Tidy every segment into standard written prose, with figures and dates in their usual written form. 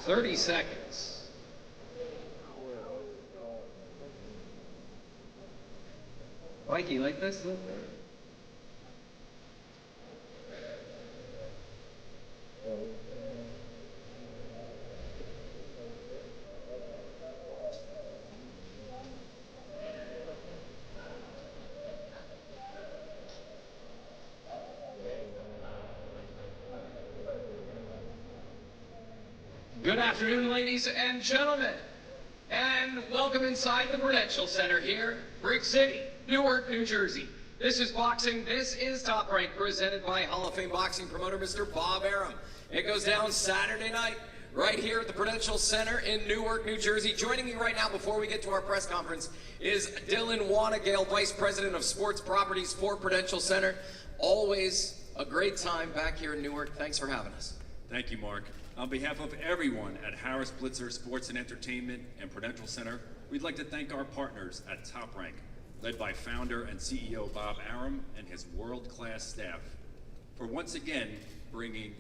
30 seconds. Mikey, like this? Good afternoon, ladies and gentlemen, and welcome inside the Prudential Center here, Brick City, Newark, New Jersey. This is boxing. This is Top Rank, presented by Hall of Fame boxing promoter Mr. Bob Arum. It goes down Saturday night right here at the Prudential Center in Newark, New Jersey. Joining me right now before we get to our press conference is Dylan Wanagale, Vice President of Sports Properties for Prudential Center. Always a great time back here in Newark. Thanks for having us. Thank you, Mark. On behalf of everyone at Harris Blitzer Sports and Entertainment and Prudential Center, we'd like to thank our partners at Top Rank, led by founder and CEO Bob Arum and his world-class staff, for once again bringing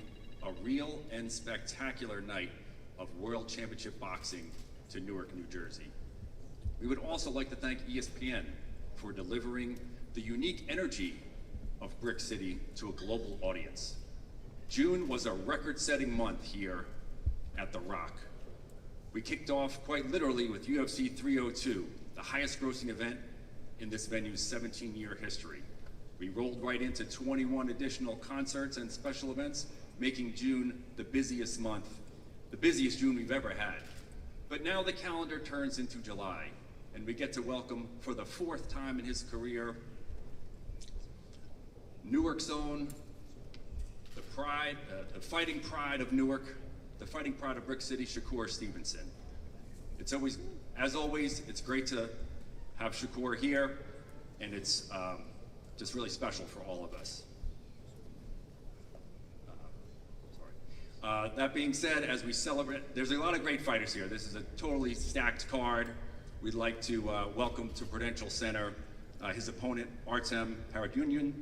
a real and spectacular night of World Championship Boxing to Newark, New Jersey. We would also like to thank ESPN for delivering the unique energy of Brick City to a global audience. June was a record-setting month here at The Rock. We kicked off quite literally with UFC 302, the highest grossing event in this venue's 17-year history. We rolled right into 21 additional concerts and special events, making June the busiest month, the busiest June we've ever had. But now the calendar turns into July, and we get to welcome, for the fourth time in his career, Newark's own, the fighting pride of Newark, the fighting pride of Brick City, Shakur Stevenson. It's always, as always, it's great to have Shakur here, and it's just really special for all of us. That being said, as we celebrate, there's a lot of great fighters here. This is a totally stacked card. We'd like to welcome to Prudential Center his opponent, Artem Harutyunyan,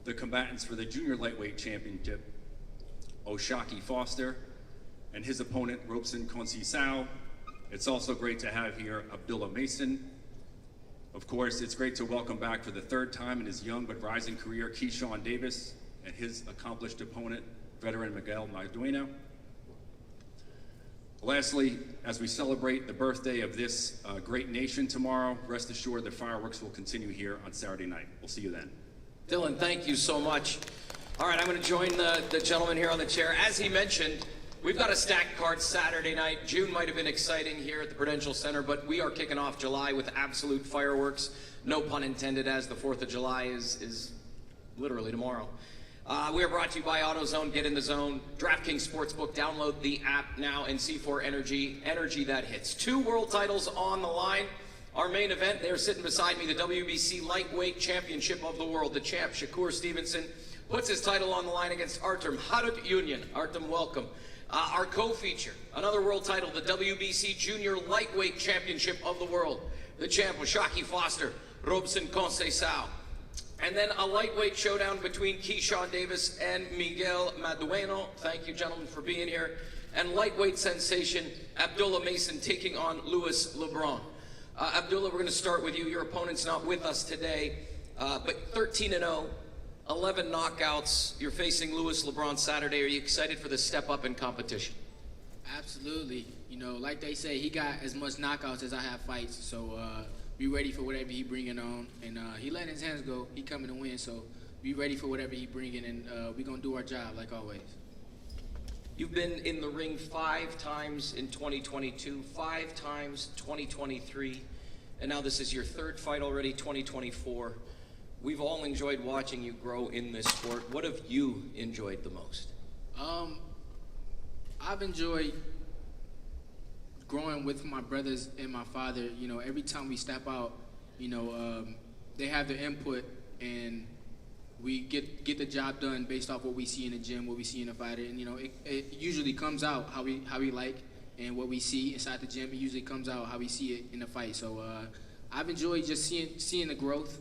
the combatants for the Junior Lightweight Championship, Oshaki Foster, and his opponent, Robson Conceição. It's also great to have here Abdullah Mason. Of course, it's great to welcome back for the third time in his young but rising career, Keyshawn Davis, and his accomplished opponent, veteran Miguel Madueno. Lastly, as we celebrate the birthday of this great nation tomorrow, rest assured the fireworks will continue here on Saturday night. We'll see you then. Dylan, thank you so much. All right, I'm going to join the gentleman here on the chair. As he mentioned, we've got a stacked card Saturday night. June might have been exciting here at the Prudential Center, but we are kicking off July with absolute fireworks. No pun intended, as the 4th of July is literally tomorrow. We are brought to you by AutoZone. Get in the zone. DraftKings Sportsbook. Download the app now, and C4 Energy. Energy that hits. 2 world titles on the line. Our main event, they're sitting beside me, the WBC Lightweight Championship of the World. The champ, Shakur Stevenson, puts his title on the line against Artem Harutyunyan. Artem, welcome. Our co-feature, another world title, the WBC Junior Lightweight Championship of the World. The champ, Oshaki Foster, Robson Conceição. And then a lightweight showdown between Keyshawn Davis and Miguel Madueno. Thank you, gentlemen, for being here. And lightweight sensation, Abdullah Mason taking on Louis LeBron. Abdullah, we're going to start with you. Your opponent's not with us today, but 13-0, 11 knockouts. You're facing Louis LeBron Saturday. Are you excited for the step up in competition? Absolutely. You know, like they say, he got as much knockouts as I have fights, so be ready for whatever he bringing on. And he letting his hands go. He coming to win, so be ready for whatever he bringing, and we're going to do our job like always. You've been in the ring 5 times in 2022, 5 times 2023, and now this is your 3rd fight already, 2024. We've all enjoyed watching you grow in this sport. What have you enjoyed the most? I've enjoyed growing with my brothers and my father. You know, every time we step out, you know, they have their input, and we get the job done based off what we see in the gym, what we see in the fighter, and you know, it usually comes out how we like, and what we see inside the gym, it usually comes out how we see it in the fight. So I've enjoyed just seeing the growth,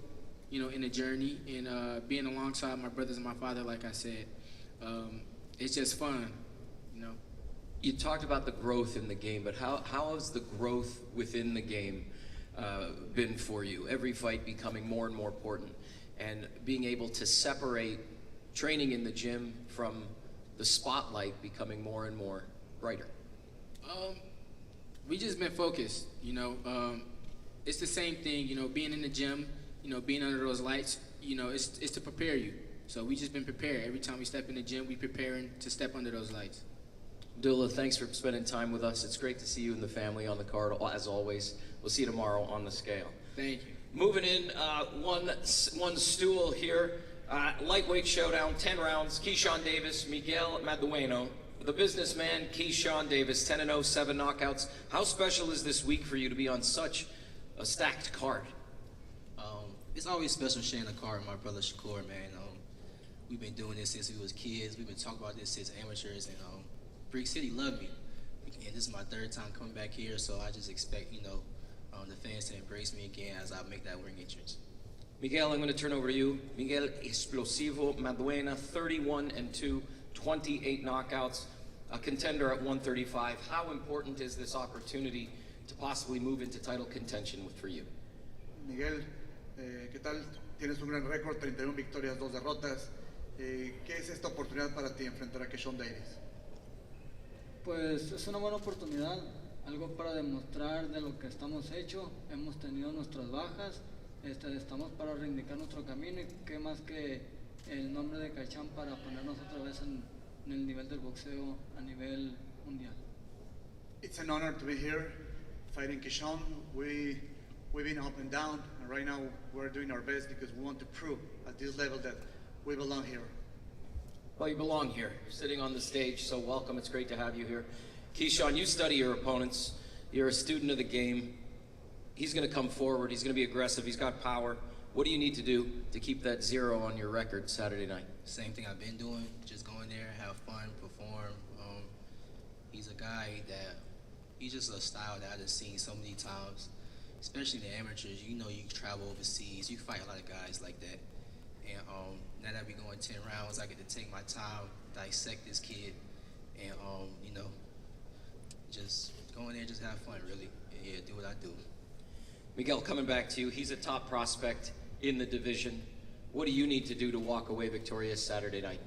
you know, in the journey, and being alongside my brothers and my father. Like I said, it's just fun, you know. You talked about the growth in the game, but how has the growth within the game been for you? Every fight becoming more and more important, and being able to separate training in the gym from the spotlight becoming more and more brighter. We just been focused, you know. It's the same thing, you know, being in the gym, you know, being under those lights, you know, it's to prepare you. So we just been prepared. Every time we step in the gym, we preparing to step under those lights. Abdullah, thanks for spending time with us. It's great to see you and the family on the card, as always. We'll see you tomorrow on the scale. Thank you. Moving in, one stool here. Lightweight showdown, 10 rounds. Keyshawn Davis, Miguel Madueno. The businessman, Keyshawn Davis, 10-0, 7 knockouts. How special is this week for you to be on such a stacked card? It's always special sharing a card with my brother Shakur, man. We've been doing this since we was kids. We've been talking about this since amateurs, and Brick City loved me. And this is my 3rd time coming back here, so I just expect, you know, the fans to embrace me again as I make that ring entrance. Miguel, I'm going to turn over to you. Miguel Explosivo Maduena, 31-2, 28 knockouts, a contender at 135. How important is this opportunity to possibly move into title contention for you? Miguel, ¿qué tal? Tienes un gran récord, 31 victorias, 2 derrotas. ¿Qué es esta oportunidad para ti enfrentar a Keyshawn Davis? Pues es una buena oportunidad, algo para demostrar de lo que estamos hechos. Hemos tenido nuestras bajas, estamos para reivindicar nuestro camino, y qué más que el nombre de Keyshawn para ponernos otra vez en el nivel del boxeo a nivel mundial. It's an honor to be here fighting Keyshawn. We've been up and down, and right now we're doing our best because we want to prove at this level that we belong here. Well, you belong here, sitting on the stage, so welcome. It's great to have you here. Keyshawn, you study your opponents. You're a student of the game. He's going to come forward. He's going to be aggressive. He's got power. What do you need to do to keep that 0 on your record Saturday night? Same thing I've been doing, just go in there, have fun, perform. He's a guy that, he's just a style that I've just seen so many times, especially the amateurs. You know, you travel overseas, you fight a lot of guys like that. And now that we're going 10 rounds, I get to take my time, dissect this kid, and you know, just go in there, just have fun, really. Yeah, do what I do. Miguel, coming back to you, he's a top prospect in the division. What do you need to do to walk away victorious Saturday night?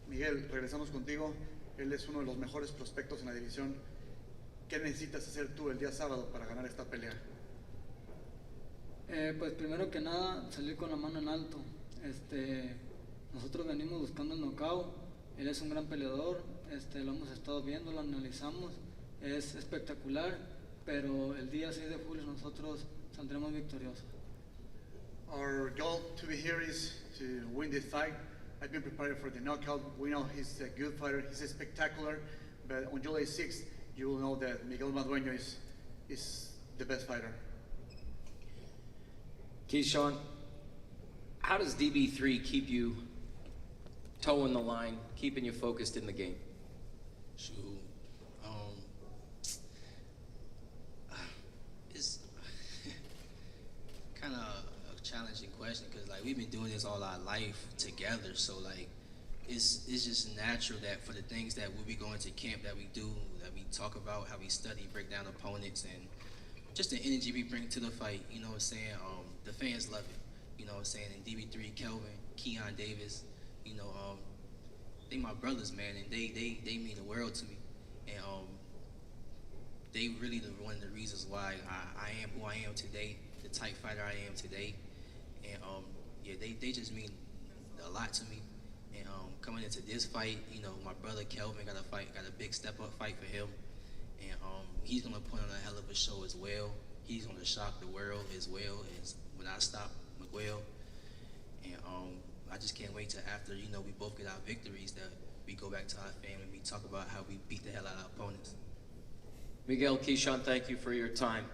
Miguel, regresamos contigo. Él es uno de los mejores prospectos en la división. ¿Qué necesitas hacer tú el día sábado para ganar esta pelea? Pues primero que nada, salir con la mano en alto. Nosotros venimos buscando el knockout. Él es un gran peleador. Lo hemos estado viendo, lo analizamos. Es espectacular, pero el día 6 de julio nosotros saldremos victoriosos. Our goal to be here is to win this fight. I've been preparing for the knockout. We know he's a good fighter. He's spectacular. But on July 6th, you will know that Miguel Madueno is the best fighter. Keyshawn, how does DB3 keep you toeing the line, keeping you focused in the game? Shoot, it's kind of a challenging question because like we've been doing this all our life together, so like it's just natural that for the things that we'll be going to camp that we do, that we talk about, how we study, break down opponents, and just the energy we bring to the fight. You know what I'm saying? The fans love it. You know what I'm saying? And DB3, Kelvin, Keyshawn Davis, you know, they my brothers, man, and they mean the world to me. And they really one of the reasons why I am who I am today, the type fighter I am today. And yeah, they just mean a lot to me. And coming into this fight, you know, my brother Kelvin got a big step up fight for him. And he's gonna put on a hell of a show as well. He's gonna shock the world as well as when I stop Miguel. And I just can't wait till after, you know, we both get our victories that we go back to our family and we talk about how we beat the hell out of our opponents. Miguel, Keyshawn, thank you for your time.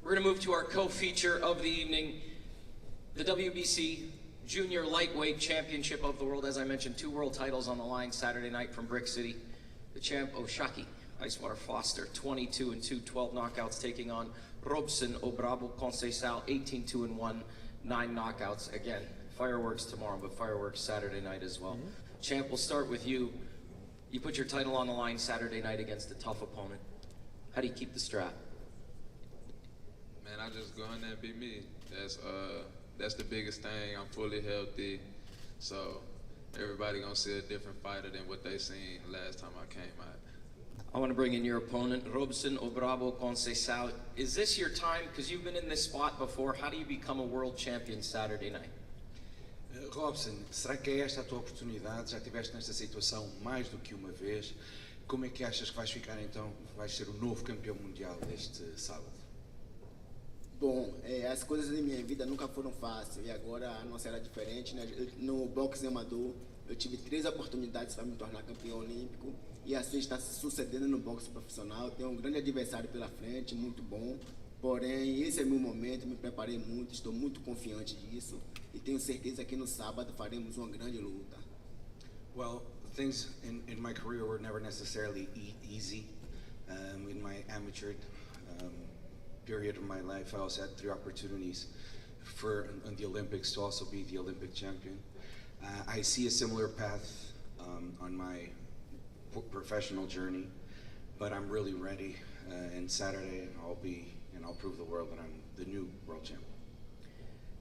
We're going to move to our co-feature of the evening, the WBC Junior Lightweight Championship of the World. As I mentioned, 2 world titles on the line Saturday night from Brick City. The champ, Oshaki Icewater Foster, 22-2, 12 knockouts, taking on Robson Obrabo Conceição, 18-1, 9 knockouts. Again, fireworks tomorrow, but fireworks Saturday night as well. Champ, we'll start with you. You put your title on the line Saturday night against a tough opponent. How do you keep the strap? Man, I just go in there and be me. That's the biggest thing. I'm fully healthy, so everybody gonna see a different fighter than what they seen last time I came out. I want to bring in your opponent, Robson Obrabo Conceição. Is this your time? Because you've been in this spot before. How do you become a world champion Saturday night? Robson, será que é esta a tua oportunidade? Já estiveste nesta situação mais do que uma vez. Como é que achas que vais ficar então? Vais ser o novo campeão mundial deste sábado? Bom, as coisas em minha vida nunca foram fáceis e agora a nossa era diferente, né? No boxe amador eu tive 3 oportunidades para me tornar campeão olímpico e assim está sucedendo no boxe profissional. Tenho um grande adversário pela frente, muito bom, porém esse é meu momento, me preparei muito, estou muito confiante disso e tenho certeza que no sábado faremos uma grande luta. Well, things in my career were never necessarily easy. In my amateur period of my life, I also had 3 opportunities in the Olympics to also be the Olympic champion. I see a similar path on my professional journey, but I'm really ready. And Saturday, I'll prove the world that I'm the new world champion.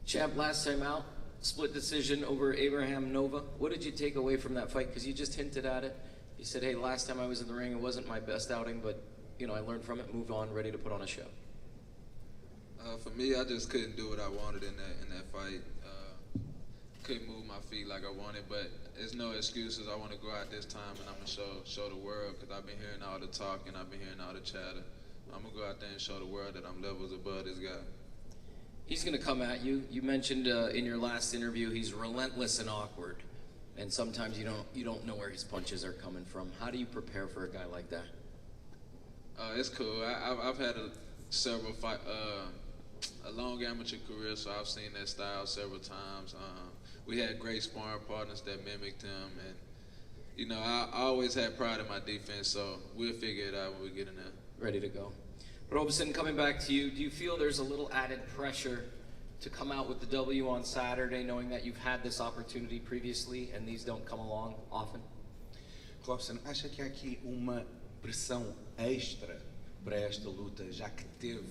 Champ, last time out, split decision over Abraham Nova. What did you take away from that fight? Because you just hinted at it. You said, hey, last time I was in the ring, it wasn't my best outing, but I learned from it, moved on, ready to put on a show. For me, I just couldn't do what I wanted in that fight. Couldn't move my feet like I wanted, but there's no excuses. I want to go out this time and I'm gonna show the world, because I've been hearing all the talk and I've been hearing all the chatter. I'm gonna go out there and show the world that I'm levels above this guy. He's going to come at you. You mentioned in your last interview he's relentless and awkward, and sometimes you don't know where his punches are coming from. How do you prepare for a guy like that? It's cool. I've had a long amateur career, so I've seen that style several times. We had great sparring partners that mimicked him, and I always had pride in my defense, so we'll figure it out when we get in there. Ready to go. Robson, coming back to you, do you feel there's a little added pressure to come out with the W on Saturday, knowing that you've had this opportunity previously and these don't come along often? Robson, acha que há aqui uma pressão extra para esta luta, já que teve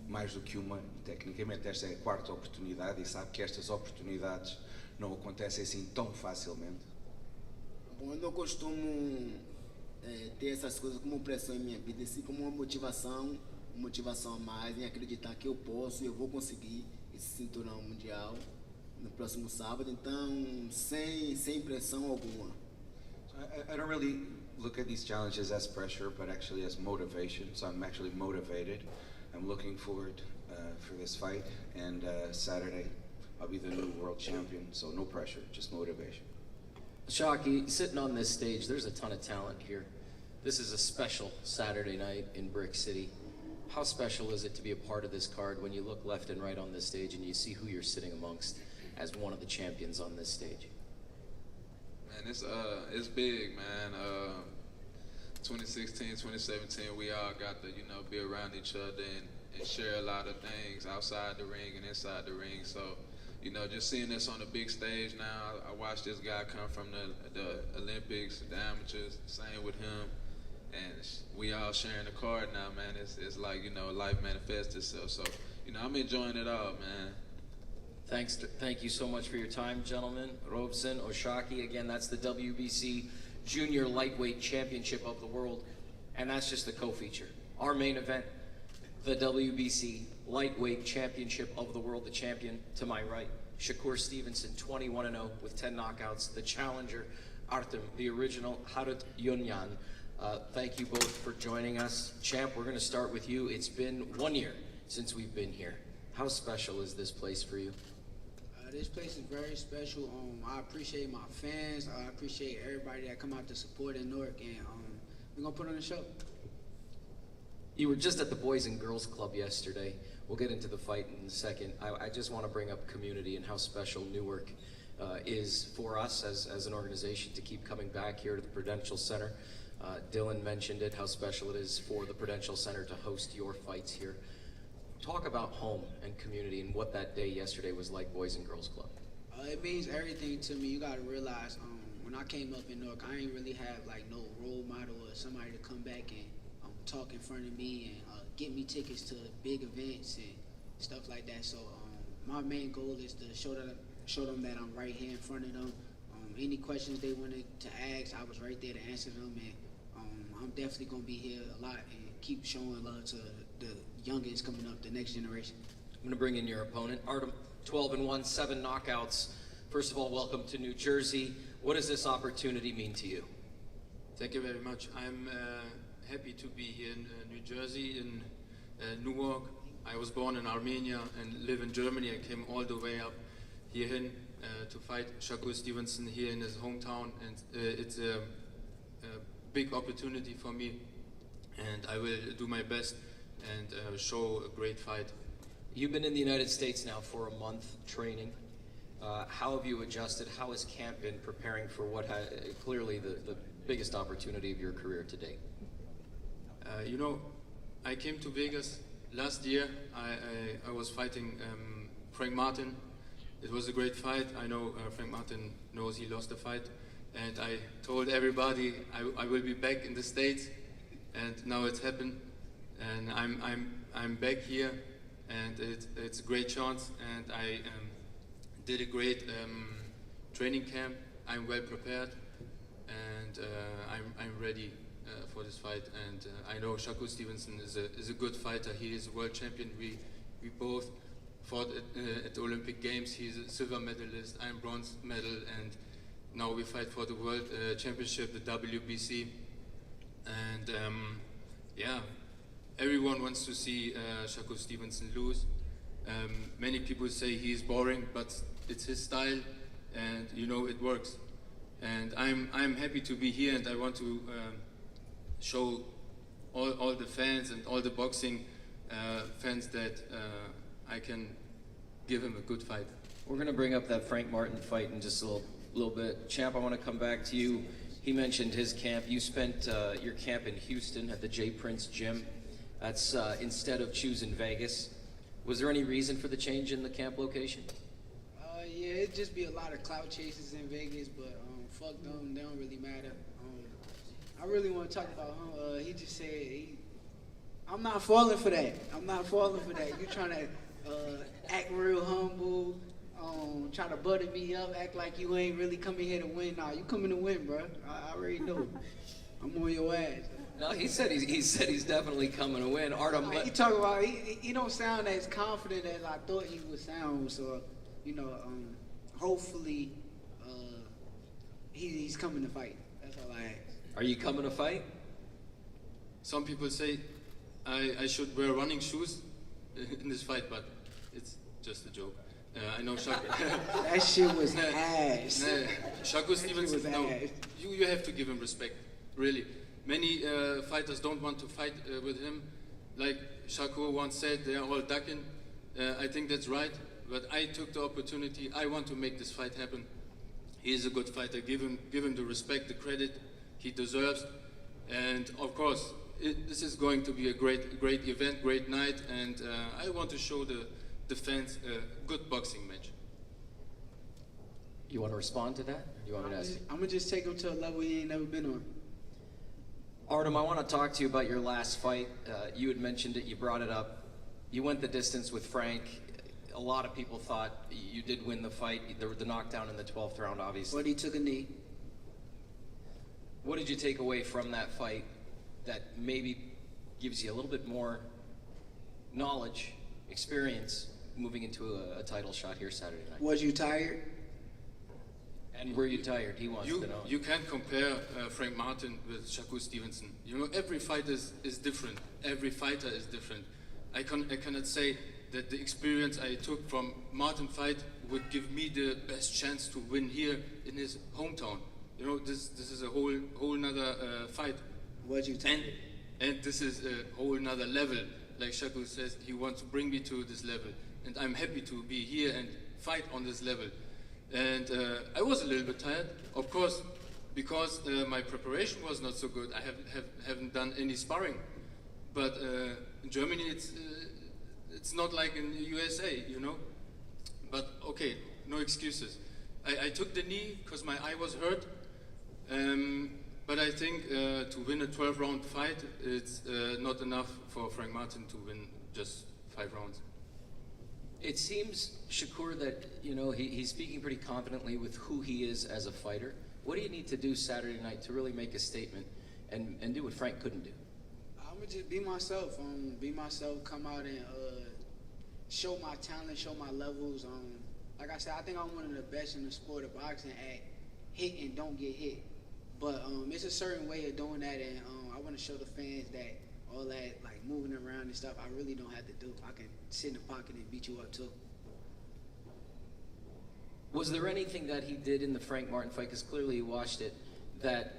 mais do que uma, tecnicamente esta é a 4ª oportunidade e sabe que estas oportunidades não acontecem assim tão facilmente? Bom, eu não costumo ter essas coisas como pressão em minha vida, assim como uma motivação a mais em acreditar que eu posso e eu vou conseguir esse cinturão mundial no próximo sábado, então sem pressão alguma. I don't really look at these challenges as pressure, but actually as motivation. So I'm actually motivated. I'm looking forward for this fight, and Saturday I'll be the new world champion. So no pressure, just motivation. Shaki, sitting on this stage, there's a ton of talent here. This is a special Saturday night in Brick City. How special is it to be a part of this card when you look left and right on this stage and you see who you're sitting amongst as one of the champions on this stage? Man, it's big, man. 2016, 2017, we all got to, be around each other and share a lot of things outside the ring and inside the ring. So, just seeing this on the big stage now, I watched this guy come from the Olympics, the amateurs, same with him. And we all sharing the card now, man. It's like, life manifests itself. So, I'm enjoying it all, man. Thank you so much for your time, gentlemen. Robson Oshaki, again, that's the WBC Junior Lightweight Championship of the World, and that's just the co-feature. Our main event, the WBC Lightweight Championship of the World, the champion to my right, Shakur Stevenson, 21-0 with 10 knockouts. The challenger, Artem, the original Harutyunyan. Thank you both for joining us. Champ, we're going to start with you. It's been 1 year since we've been here. How special is this place for you? This place is very special. I appreciate my fans. I appreciate everybody that come out to support in Newark, and we're gonna put on a show. You were just at the Boys and Girls Club yesterday. We'll get into the fight in a second. I just want to bring up community and how special Newark is for us as an organization to keep coming back here to the Prudential Center. Dylan mentioned it, how special it is for the Prudential Center to host your fights here. Talk about home and community and what that day yesterday was like, Boys and Girls Club. It means everything to me. You gotta realize, when I came up in Newark, I ain't really have like no role model or somebody to come back and talk in front of me and get me tickets to big events and stuff like that. So my main goal is to show them that I'm right here in front of them. Any questions they wanted to ask, I was right there to answer them, and I'm definitely gonna be here a lot and keep showing love to the youngins coming up, the next generation. I'm going to bring in your opponent, Artem. 12-1, 7 knockouts. First of all, welcome to New Jersey. What does this opportunity mean to you? Thank you very much. I'm happy to be here in New Jersey, in Newark. I was born in Armenia and live in Germany. I came all the way up here to fight Shakur Stevenson here in his hometown, and it's a big opportunity for me, and I will do my best and show a great fight. You've been in the United States now for a month training. How have you adjusted? How has camp been preparing for what clearly the biggest opportunity of your career to date? You know, I came to Vegas last year. I was fighting Frank Martin. It was a great fight. I know Frank Martin knows he lost the fight, and I told everybody I will be back in the States, and now it's happened, and I'm back here, and it's a great chance, and I did a great training camp. I'm well prepared, and I'm ready for this fight. And I know Shakur Stevenson is a good fighter. He is a world champion. We both fought at the Olympic Games. He's a silver medalist. I'm bronze medal, and now we fight for the World Championship, the WBC. And yeah, everyone wants to see Shakur Stevenson lose. Many people say he's boring, but it's his style, and you know it works. And I'm happy to be here, and I want to show all the fans and all the boxing fans that I can give him a good fight. We're going to bring up that Frank Martin fight in just a little bit. Champ, I want to come back to you. He mentioned his camp. You spent your camp in Houston at the J. Prince Gym. That's instead of choosing Vegas. Was there any reason for the change in the camp location? Yeah, it'd just be a lot of clout chases in Vegas, but fuck them, they don't really matter. I really want to talk about him. He just said, I'm not falling for that. I'm not falling for that. You trying to act real humble, try to butter me up, act like you ain't really coming here to win. Nah, you coming to win, bro. I already know. I'm on your ass. No, he said he's definitely coming to win. Artem, He talk about he don't sound as confident as I thought he would sound. So, you know, hopefully he's coming to fight. That's all I ask. Are you coming to fight? Some people say I should wear running shoes in this fight, but it's just a joke. I know Shakur. That shit was ass. Shakur Stevenson, no, you have to give him respect, really. Many fighters don't want to fight with him. Like Shakur once said, they are all ducking. I think that's right, but I took the opportunity. I want to make this fight happen. He is a good fighter. Give him the respect, the credit he deserves. And of course, this is going to be a great event, great night, and I want to show the fans a good boxing match. You want to respond to that? You want me to ask you? I'm gonna just take him to a level he ain't never been on. Artem, I want to talk to you about your last fight. You had mentioned it, you brought it up. You went the distance with Frank. A lot of people thought you did win the fight. The knockdown in the 12th round, obviously. But he took a knee. What did you take away from that fight that maybe gives you a little bit more knowledge, experience, moving into a title shot here Saturday night? Was you tired? And were you tired? He wants to know. You can't compare Frank Martin with Shakur Stevenson. You know, every fight is different. Every fighter is different. I cannot say that the experience I took from Martin fight would give me the best chance to win here in his hometown. You know, this is a whole nother fight. Was you tired? And this is a whole nother level. Like Shakur says, he wants to bring me to this level. And I'm happy to be here and fight on this level. And I was a little bit tired, of course, because my preparation was not so good. I haven't done any sparring. But in Germany, it's not like in the USA, you know. But okay, no excuses. I took the knee because my eye was hurt, But I think to win a 12-round fight, it's not enough for Frank Martin to win just 5 rounds. It seems, Shakur, that he's speaking pretty confidently with who he is as a fighter. What do you need to do Saturday night to really make a statement and do what Frank couldn't do? I'm gonna just be myself. Come out and show my talent, show my levels. Like I said, I think I'm one of the best in the sport of boxing at hit and don't get hit. But it's a certain way of doing that, and I want to show the fans that all that like moving around and stuff, I really don't have to do. I can sit in the pocket and beat you up too. Was there anything that he did in the Frank Martin fight, because clearly you watched it, that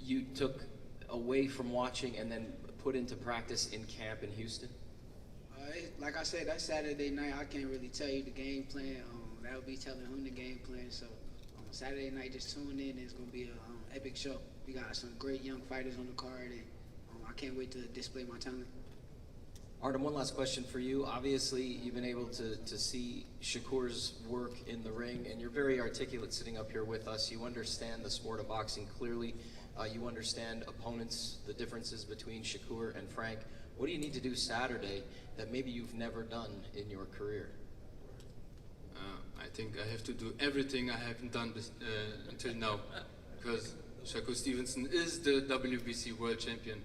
you took away from watching and then put into practice in camp in Houston? Like I said, that Saturday night, I can't really tell you the game plan. That would be telling him the game plan. So Saturday night, just tune in. It's going to be an epic show. We got some great young fighters on the card, and I can't wait to display my talent. Artem, one last question for you. Obviously, you've been able to see Shakur's work in the ring, and you're very articulate sitting up here with us. You understand the sport of boxing clearly. You understand opponents, the differences between Shakur and Frank. What do you need to do Saturday that maybe you've never done in your career? I think I have to do everything I haven't done until now, because Shakur Stevenson is the WBC world champion.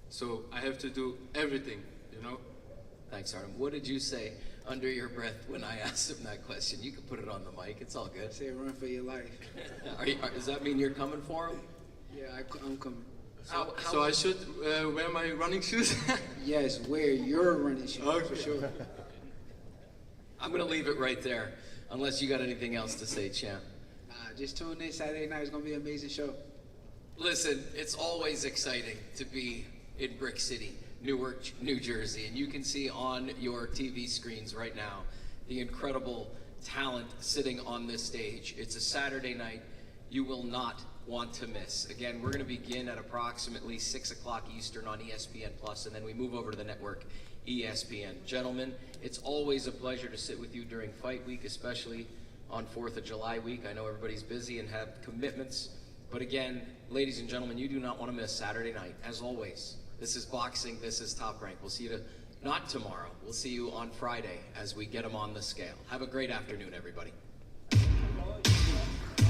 So I have to do everything, Thanks, Artem. What did you say under your breath when I asked him that question? You can put it on the mic. It's all good. Say run for your life. Does that mean you're coming for him? Yeah, I'm coming. So I should wear my running shoes? Yes, wear your running shoes, for sure. I'm going to leave it right there, unless you got anything else to say, champ. Just tune in Saturday night. It's going to be an amazing show. Listen, it's always exciting to be in Brick City, Newark, New Jersey, and you can see on your TV screens right now the incredible talent sitting on this stage. It's a Saturday night you will not want to miss. Again, we're going to begin at approximately 6 o'clock Eastern on ESPN+, and then we move over to the network ESPN. Gentlemen, it's always a pleasure to sit with you during fight week, especially on 4th of July week. I know everybody's busy and have commitments, but again, ladies and gentlemen, you do not want to miss Saturday night. As always, this is boxing, this is Top Rank. We'll see you not tomorrow, we'll see you on Friday as we get them on the scale. Have a great afternoon, everybody.